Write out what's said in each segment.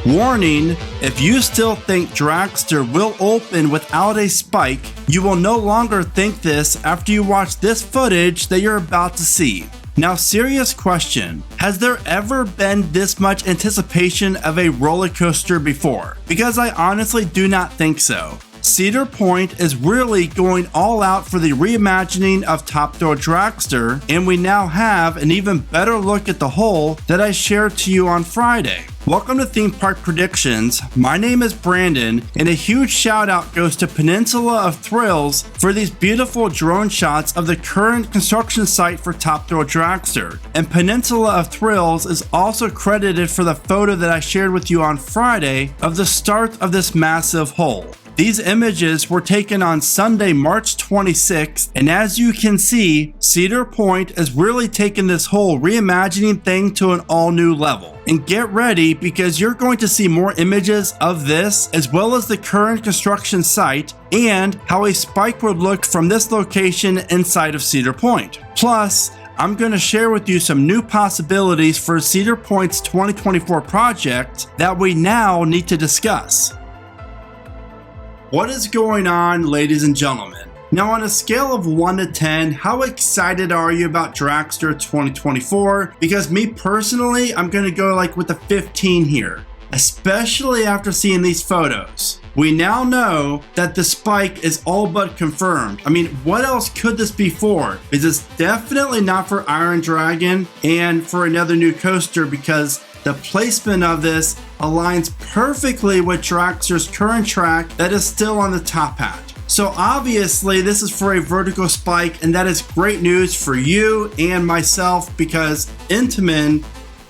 Warning, if you still think Dragster will open without a spike, you will no longer think this after you watch this footage that you're about to see. Now, serious question, has there ever been this much anticipation of a roller coaster before? Because I honestly do not think so. Cedar Point is really going all out for the reimagining of Thrill Dragster, and we now have an even better look at the hole that I shared to you on Friday. Welcome to Theme Park Predictions. My name is Brandon, and a huge shout out goes to Peninsula of Thrills for these beautiful drone shots of the current construction site for Thrill Dragster. And Peninsula of Thrills is also credited for the photo that I shared with you on Friday of the start of this massive hole. These images were taken on Sunday, March 26th, and as you can see, Cedar Point is really taking this whole reimagining thing to an all-new level. And get ready, because you're going to see more images of this, as well as the current construction site, and how a spike would look from this location inside of Cedar Point. Plus, I'm going to share with you some new possibilities for Cedar Point's 2024 project that we now need to discuss. What is going on, ladies and gentlemen? Now, on a scale of 1 to 10, how excited are you about Dragster 2024? Because me personally, I'm going to go with a 15 here, especially after seeing these photos. We now know that the spike is all but confirmed. I mean, what else could this be for? Is this definitely not for Iron Dragon and for another new coaster, because the placement of this aligns perfectly with Dragster's current track that is still on the top hat. So obviously this is for a vertical spike, and that is great news for you and myself, because Intamin,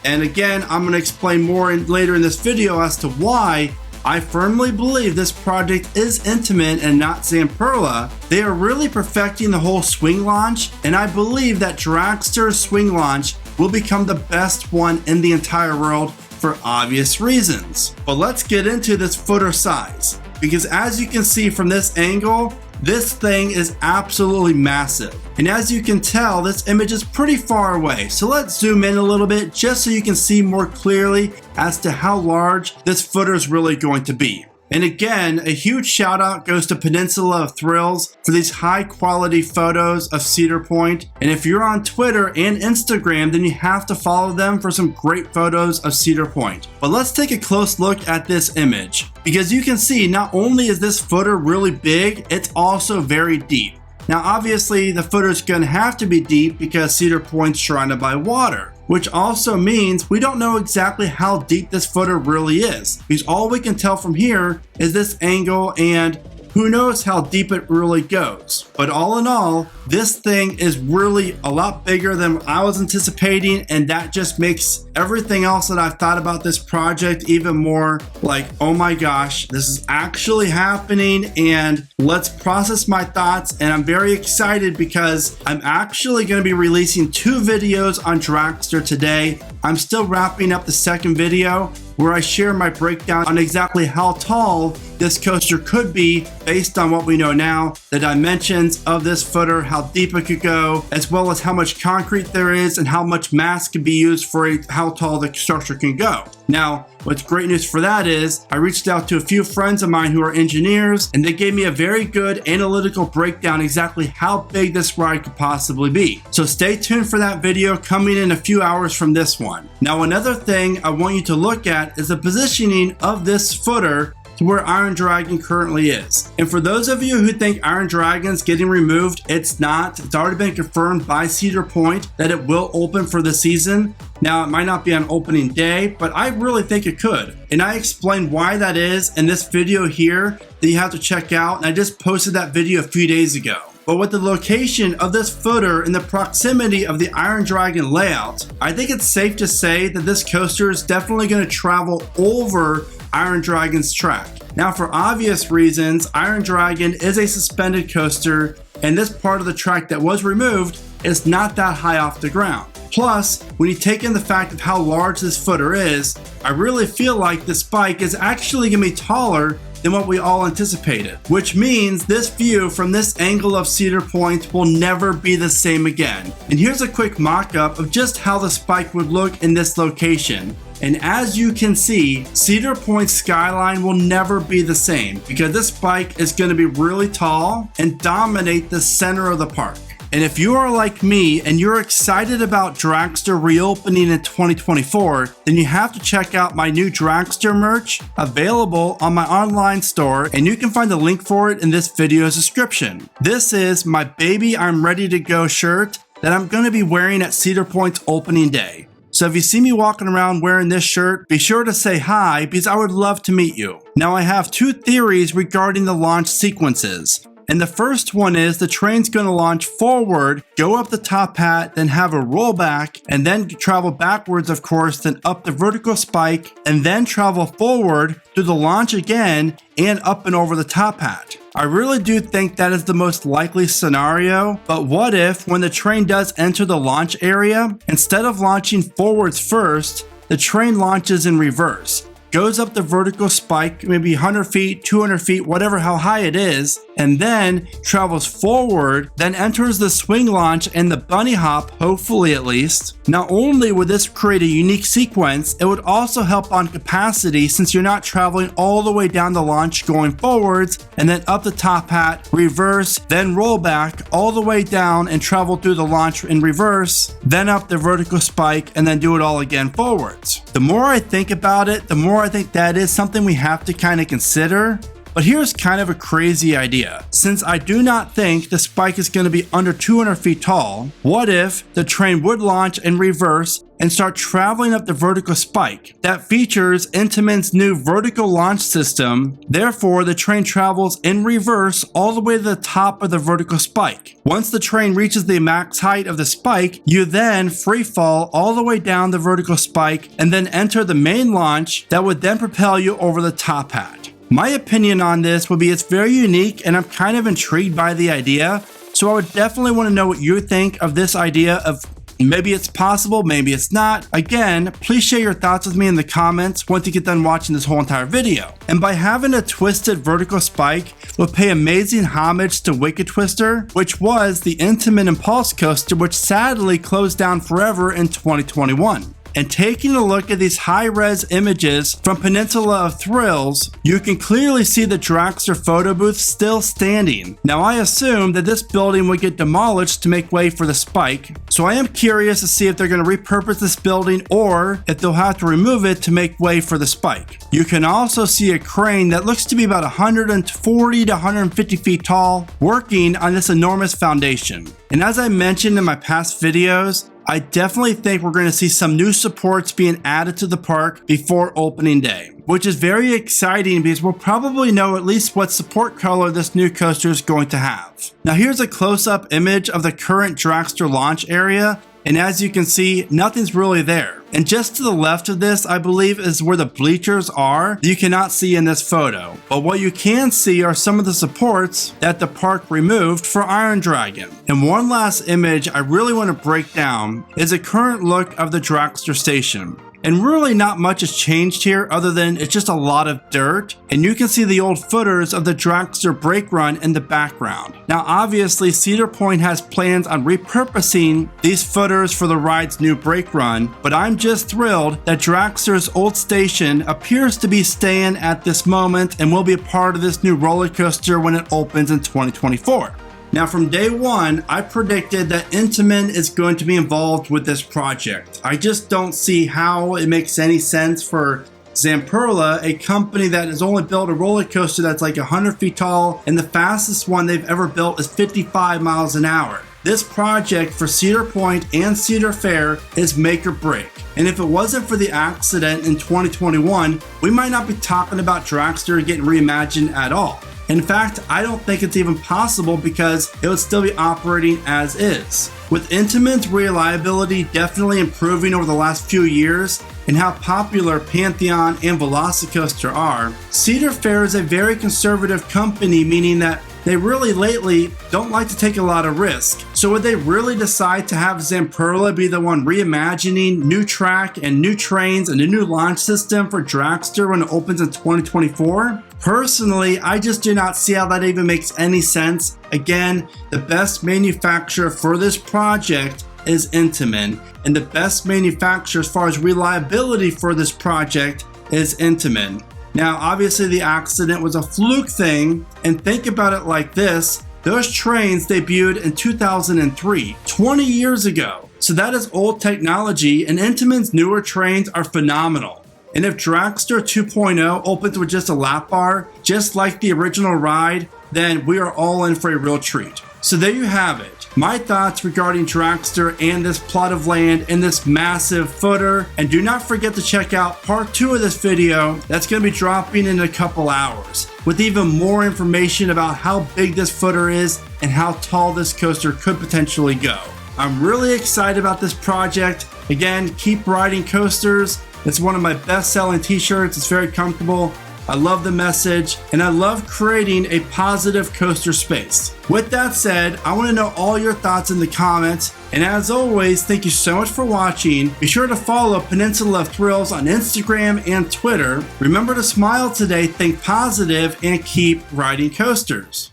and again I'm going to explain more later in this video as to why I firmly believe this project is Intamin and not Zamperla. They are really perfecting the whole swing launch, and I believe that Dragster's swing launch will become the best one in the entire world for obvious reasons. But let's get into this footer size, because as you can see from this angle, this thing is absolutely massive. And as you can tell, this image is pretty far away. So let's zoom in a little bit just so you can see more clearly as to how large this footer is really going to be. And again, a huge shout out goes to Peninsula of Thrills for these high quality photos of Cedar Point. And if you're on Twitter and Instagram, then you have to follow them for some great photos of Cedar Point. But let's take a close look at this image, because you can see not only is this footer really big, it's also very deep. Now obviously the footer is going to have to be deep because Cedar Point's surrounded by water, which also means we don't know exactly how deep this footer really is, because all we can tell from here is this angle, and who knows how deep it really goes. But all in all, this thing is really a lot bigger than I was anticipating, and that just makes everything else that I've thought about this project even more like, oh my gosh, this is actually happening. And let's process my thoughts, and I'm very excited because I'm actually going to be releasing 2 videos on Dragster today. I'm still wrapping up the second video where I share my breakdown on exactly how tall this coaster could be based on what we know now, the dimensions of this footer, how deep it could go, as well as how much concrete there is and how much mass can be used for how tall the structure can go. Now, what's great news for that is I reached out to a few friends of mine who are engineers, and they gave me a very good analytical breakdown exactly how big this ride could possibly be. So stay tuned for that video coming in a few hours from this one. Now, another thing I want you to look at is the positioning of this footer to where Iron Dragon currently is. And for those of you who think Iron Dragon's getting removed, it's not. It's already been confirmed by Cedar Point that it will open for the season. Now, it might not be on opening day, but I really think it could. And I explained why that is in this video here that you have to check out. And I just posted that video a few days ago. But with the location of this footer and the proximity of the Iron Dragon layout, I think it's safe to say that this coaster is definitely going to travel over Iron Dragon's track. Now, for obvious reasons, Iron Dragon is a suspended coaster, and this part of the track that was removed is not that high off the ground. Plus, when you take in the fact of how large this footer is, I really feel like the spike is actually going to be taller than what we all anticipated, which means this view from this angle of Cedar Point will never be the same again. And here's a quick mock-up of just how the spike would look in this location. And as you can see, Cedar Point's skyline will never be the same because this spike is going to be really tall and dominate the center of the park. And if you are like me and you're excited about Dragster reopening in 2024, then you have to check out my new Dragster merch available on my online store, and you can find the link for it in this video's description. This is my Baby I'm Ready to Go shirt that I'm going to be wearing at Cedar Point's opening day. So if you see me walking around wearing this shirt, be sure to say hi because I would love to meet you. Now, I have two theories regarding the launch sequences. And the first one is the train's going to launch forward, go up the top hat, then have a rollback, and then travel backwards, of course, then up the vertical spike, and then travel forward through the launch again and up and over the top hat. I really do think that is the most likely scenario, but what if when the train does enter the launch area, instead of launching forwards first, the train launches in reverse? Goes up the vertical spike, maybe 100 feet, 200 feet, whatever how high it is, and then travels forward, then enters the swing launch and the bunny hop, hopefully at least. Not only would this create a unique sequence, it would also help on capacity since you're not traveling all the way down the launch going forwards and then up the top hat, reverse, then roll back all the way down and travel through the launch in reverse, then up the vertical spike and then do it all again forwards. The more I think about it, the more I think that is something we have to kind of consider. But here's kind of a crazy idea. Since I do not think the spike is going to be under 200 feet tall, what if the train would launch in reverse and start traveling up the vertical spike? That features Intamin's new vertical launch system. Therefore, the train travels in reverse all the way to the top of the vertical spike. Once the train reaches the max height of the spike, you then free fall all the way down the vertical spike and then enter the main launch that would then propel you over the top hat. My opinion on this would be it's very unique and I'm kind of intrigued by the idea. So I would definitely want to know what you think of this idea of maybe it's possible, maybe it's not. Again, please share your thoughts with me in the comments once you get done watching this whole entire video. And by having a twisted vertical spike, we'll pay amazing homage to Wicked Twister, which was the Intamin Impulse coaster, which sadly closed down forever in 2021. And taking a look at these high-res images from Peninsula of Thrills, you can clearly see the Dragster photo booth still standing. Now, I assume that this building would get demolished to make way for the spike, so I am curious to see if they're going to repurpose this building or if they'll have to remove it to make way for the spike. You can also see a crane that looks to be about 140 to 150 feet tall, working on this enormous foundation. And as I mentioned in my past videos, I definitely think we're going to see some new supports being added to the park before opening day, which is very exciting because we'll probably know at least what support color this new coaster is going to have. Now here's a close-up image of the current Dragster launch area, and as you can see, nothing's really there. And just to the left of this, I believe, is where the bleachers are. You cannot see in this photo. But what you can see are some of the supports that the park removed for Iron Dragon. And one last image I really want to break down is a current look of the Dragster station. And really not much has changed here other than it's just a lot of dirt. And you can see the old footers of the Dragster brake run in the background. Now obviously Cedar Point has plans on repurposing these footers for the ride's new brake run, but I'm just thrilled that Dragster's old station appears to be staying at this moment and will be a part of this new roller coaster when it opens in 2024. Now from day one, I predicted that Intamin is going to be involved with this project. I just don't see how it makes any sense for Zamperla, a company that has only built a roller coaster that's like 100 feet tall, and the fastest one they've ever built is 55 miles an hour. This project for Cedar Point and Cedar Fair is make or break. And if it wasn't for the accident in 2021, we might not be talking about Dragster getting reimagined at all. In fact, I don't think it's even possible because it would still be operating as is. With Intamin's reliability definitely improving over the last few years, and how popular Pantheon and Velocicoaster are, Cedar Fair is a very conservative company, meaning that they really lately don't like to take a lot of risk. So would they really decide to have Zamperla be the one reimagining new track and new trains and a new launch system for Dragster when it opens in 2024? Personally, I just do not see how that even makes any sense. Again, the best manufacturer for this project is Intamin, and the best manufacturer as far as reliability for this project is Intamin. Now, obviously the accident was a fluke thing, and think about it like this. Those trains debuted in 2003, 20 years ago. So that is old technology, and Intamin's newer trains are phenomenal. And if Dragster 2.0 opens with just a lap bar, just like the original ride, then we are all in for a real treat. So there you have it. My thoughts regarding Dragster and this plot of land and this massive footer. And do not forget to check out part 2 of this video that's going to be dropping in a couple hours with even more information about how big this footer is and how tall this coaster could potentially go. I'm really excited about this project. Again, keep riding coasters. It's one of my best-selling t-shirts. It's very comfortable. I love the message, and I love creating a positive coaster space. With that said, I want to know all your thoughts in the comments, and as always, thank you so much for watching. Be sure to follow Peninsula of Thrills on Instagram and Twitter. Remember to smile today, think positive, and keep riding coasters.